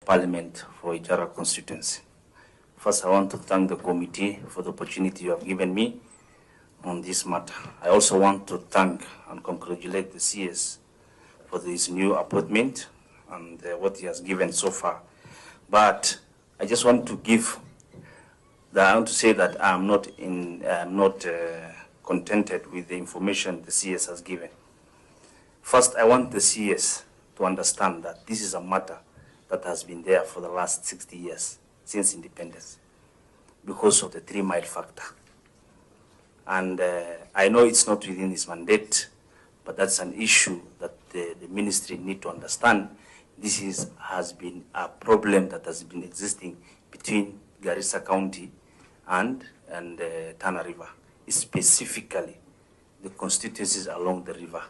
Parliament for Ijara constituency. First, I want to thank the committee for the opportunity you have given me on this matter. I also want to thank and congratulate the CS for this new appointment and what he has given so far. But I just want to say that I'm not contented with the information the CS has given. First, I want the CS to understand that this is a matter that has been there for the last 60 years, since independence, because of the 3 Mile factor. And I know it's not within his mandate, but that's an issue that the ministry need to understand. This has been a problem that has been existing between Garissa County and Tana River, specifically the constituencies along the river.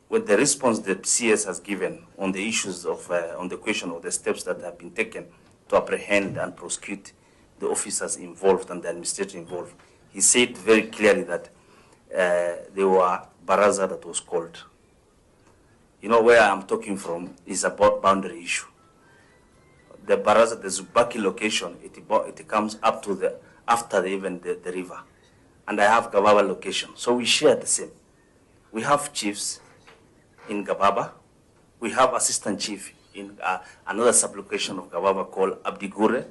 With the response that CS has given on the issues of, on the question of the steps that have been taken to apprehend and prosecute the officers involved and the administrator involved, he said very clearly that there were baraza that was called. You know where I'm talking from is about boundary issue. The baraza, the Zubaki location, it comes up to after the river. And I have Gababa location, so we share the same. We have chiefs in Gababa. We have assistant chief in another sublocation of Gababa called Abdigure.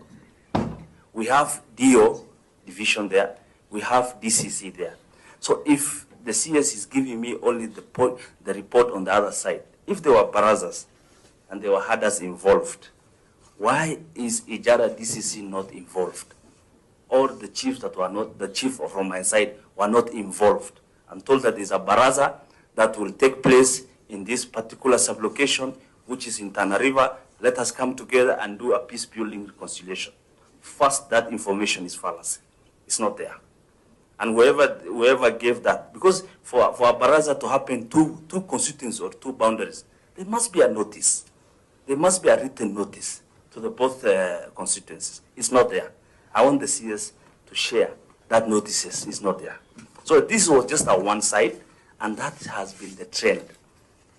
We have DO division there. We have DCC there. So if the CS is giving me only the report on the other side, if there were barazas and there were herders involved, why is Ijara DCC not involved? Or the chiefs that were not, the chief from my side were not involved. I'm told that there's a baraza that will take place in this particular sublocation, which is in Tana River. Let us come together and do a peace building reconciliation. First, that information is fallacy. It's not there. And whoever gave that, because for a baraza to happen, two constituencies or 2 boundaries, there must be a notice. There must be a written notice to the both constituencies. It's not there. I want the CS to share that notices. It's not there. So this was just a one side, and that has been the trend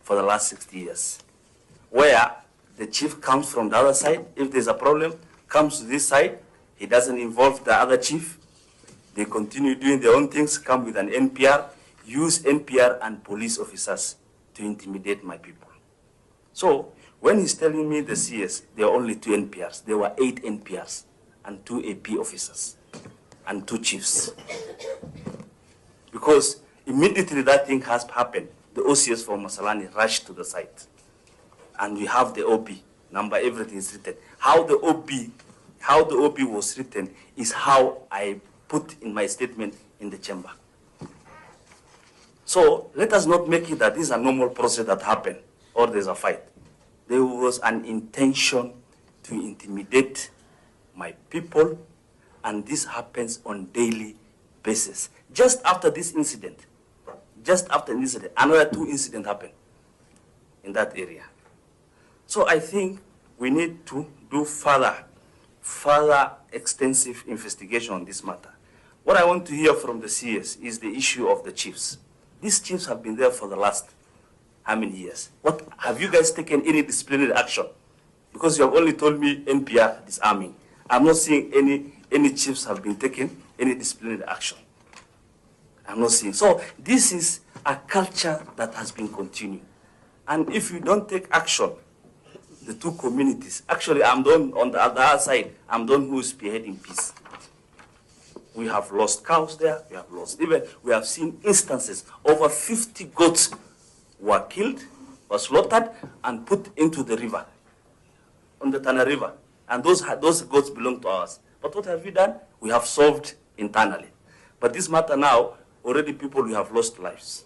for the last 60 years, where the chief comes from the other side. If there's a problem, comes to this side, he doesn't involve the other chief. They continue doing their own things, come with an NPR, use NPR and police officers to intimidate my people. So when he's telling me the CS, there are only 2 NPRs, there were 8 NPRs and 2 AP officers and 2 chiefs. Because immediately that thing has happened, the OCS from Masalani rushed to the site. And we have the OB number, everything is written. How the OB was written is how I put in my statement in the chamber. So let us not make it that this is a normal process that happened or there's a fight. There was an intention to intimidate my people, and this happens on daily basis. Just after this incident, another 2 incidents happened in that area. So I think we need to do further extensive investigation on this matter. What I want to hear from the CS is the issue of the chiefs. These chiefs have been there for the last how many years? What have you guys taken any disciplinary action? Because you have only told me NPR disarming. I'm not seeing any chiefs have been taken any disciplinary action. I'm not seeing. So this is a culture that has been continuing. And if you don't take action, the 2 communities, actually I'm the one on the other side, I'm the one who is spearheading peace. We have lost cows there, we have seen instances, over 50 goats were killed, were slaughtered, and put into the river, on the Tana River. And those goats belong to us. But what have we done? We have solved internally. But this matter now, already people who have lost lives.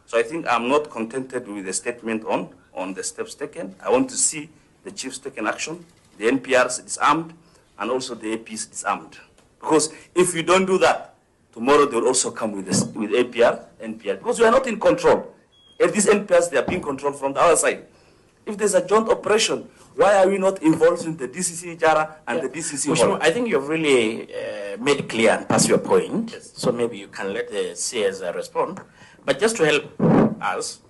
So I think I'm not contented with the statement on the steps taken. I want to see the chiefs taking action, the NPRs disarmed, and also the APs disarmed. Because if we don't do that, tomorrow they will also come with NPR, because we are not in control. If these NPRs, they are being controlled from the other side. If there's a joint operation, why are we not involved in the DCC Ijara and the DCC Hall? I think you've really made clear and passed your point. Yes. So maybe you can let the CS respond. But just to help us,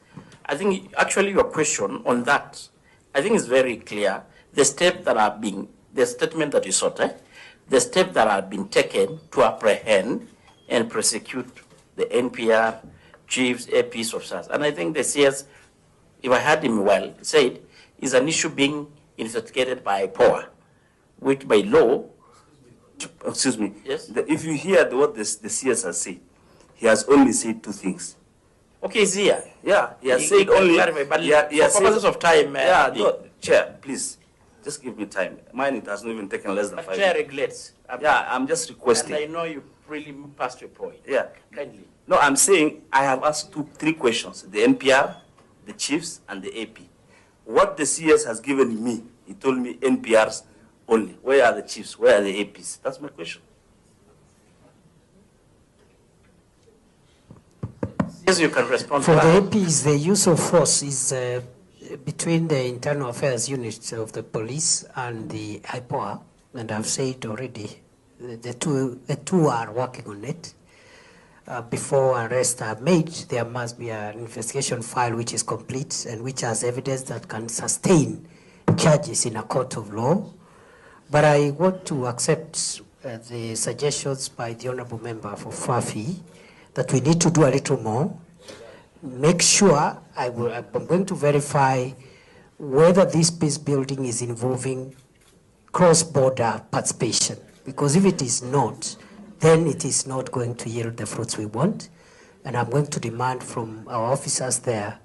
I think actually your question on that, I think it's very clear. The steps that are being, the statement that you sought, the steps that are being taken to apprehend and prosecute the NPR, chiefs, APs, officers. And I think the CS, if I heard him well, said is an issue being investigated by POA, which by law. Excuse me. Yes. If you hear what the CS has said, he has only said two things. Okay, he's here. Yeah, he has said only. Clarify, but for purposes of time. Chair, please, just give me time. Mine, it has not even taken less than 5 minutes. Chair regulates. I'm just requesting. And I know you really passed your point. Yeah. Kindly. No, I'm saying I have asked three questions: the NPR, the chiefs, and the AP. What the CS has given me, he told me NPRs only. Where are the chiefs? Where are the APs? That's my question. Yes, you can respond. For the APs, the use of force is between the internal affairs units of the police and the IPOA, and I've said already, the two are working on it. Before arrests are made, there must be an investigation file which is complete and which has evidence that can sustain charges in a court of law. But I want to accept the suggestions by the Honourable Member for Fafi that we need to do a little more. Make sure, I'm going to verify whether this peace building is involving cross-border participation. Because if it is not, then it is not going to yield the fruits we want. And I'm going to demand from our officers there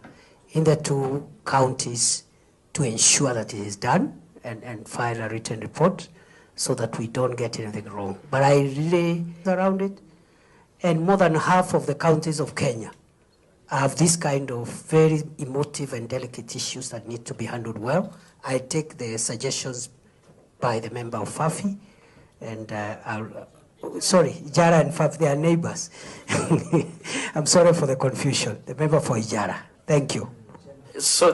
in the two counties to ensure that it is done and file a written report so that we don't get anything wrong. But I really around it, and more than half of the counties of Kenya have this kind of very emotive and delicate issues that need to be handled well. I take the suggestions by the member of Fafi, and sorry, Ijara and Fafi, they are neighbors. I'm sorry for the confusion. The member for Ijara. Thank you. So